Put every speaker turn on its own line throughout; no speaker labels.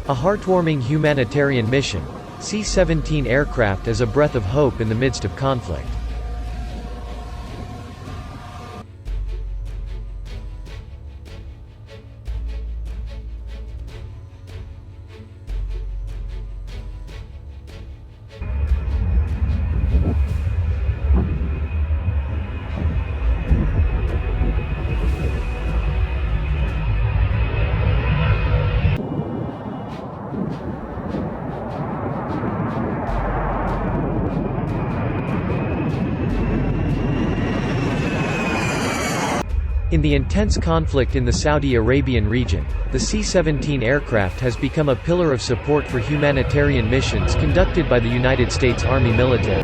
A heartwarming humanitarian mission, C-17 aircraft as a breath of hope in the midst of conflict. In the intense conflict in the Saudi Arabian region, the C-17 aircraft has become a pillar of support for humanitarian missions conducted by the United States Army military.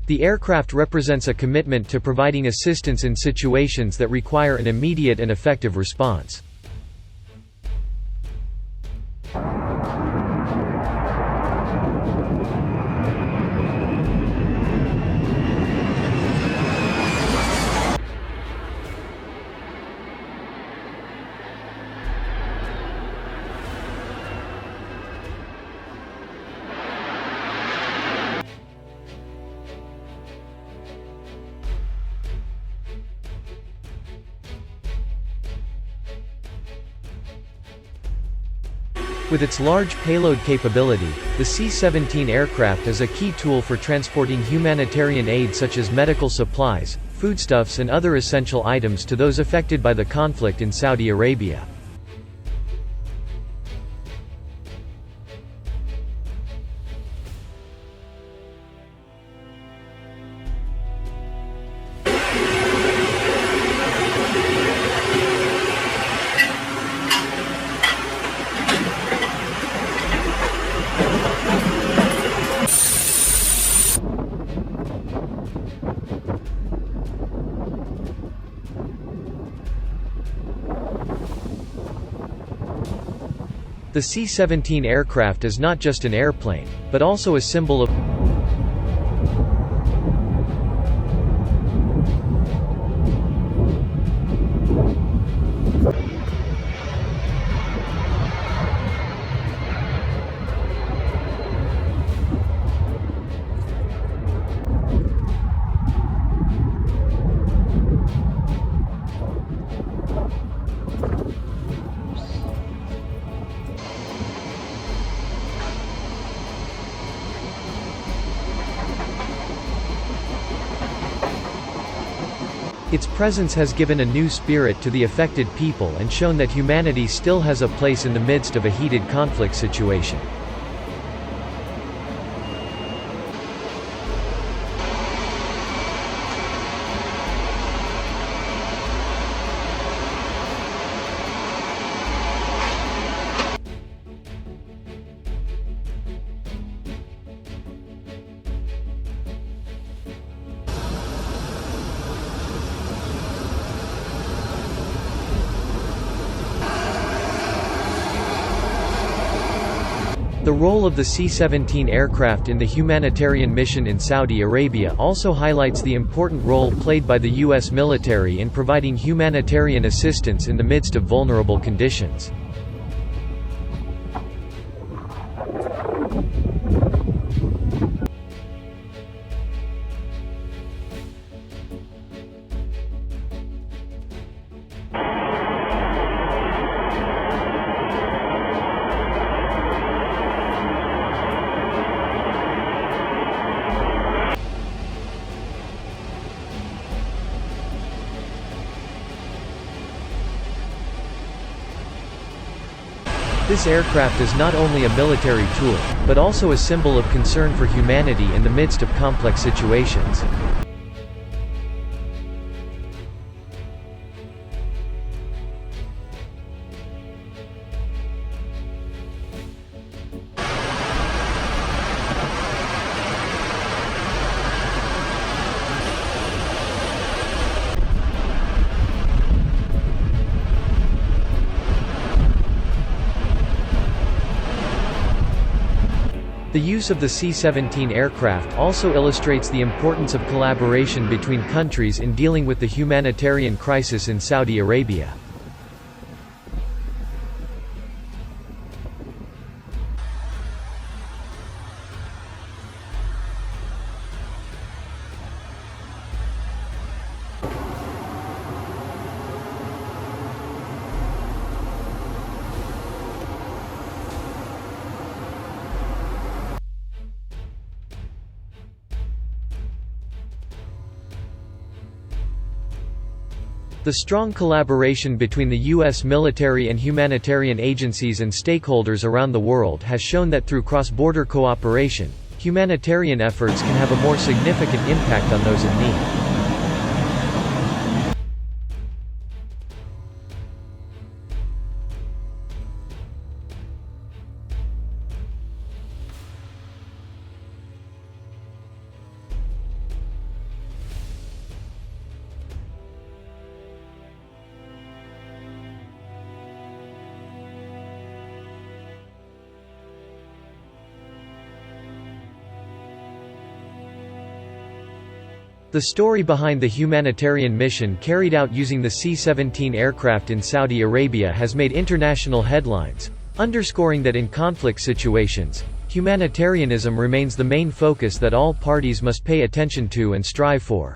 The aircraft represents a commitment to providing assistance in situations that require an immediate and effective response. With its large payload capability, the C-17 aircraft is a key tool for transporting humanitarian aid such as medical supplies, foodstuffs and other essential items to those affected by the conflict in Saudi Arabia. The C-17 aircraft is not just an airplane, but also a symbol of its presence has given a new spirit to the affected people and shown that humanity still has a place in the midst of a heated conflict situation. The role of the C-17 aircraft in the humanitarian mission in Saudi Arabia also highlights the important role played by the U.S. military in providing humanitarian assistance in the midst of vulnerable conditions. This aircraft is not only a military tool, but also a symbol of concern for humanity in the midst of complex situations. The use of the C-17 aircraft also illustrates the importance of collaboration between countries in dealing with the humanitarian crisis in Saudi Arabia. The strong collaboration between the U.S. military and humanitarian agencies and stakeholders around the world has shown that through cross-border cooperation, humanitarian efforts can have a more significant impact on those in need. The story behind the humanitarian mission carried out using the C-17 aircraft in Saudi Arabia has made international headlines, underscoring that in conflict situations, humanitarianism remains the main focus that all parties must pay attention to and strive for.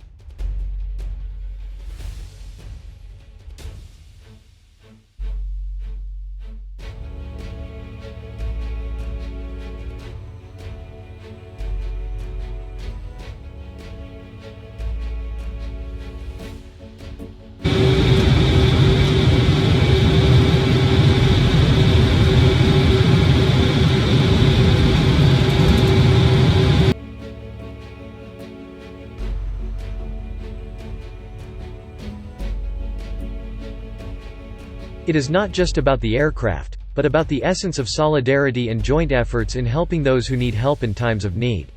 It is not just about the aircraft, but about the essence of solidarity and joint efforts in helping those who need help in times of need.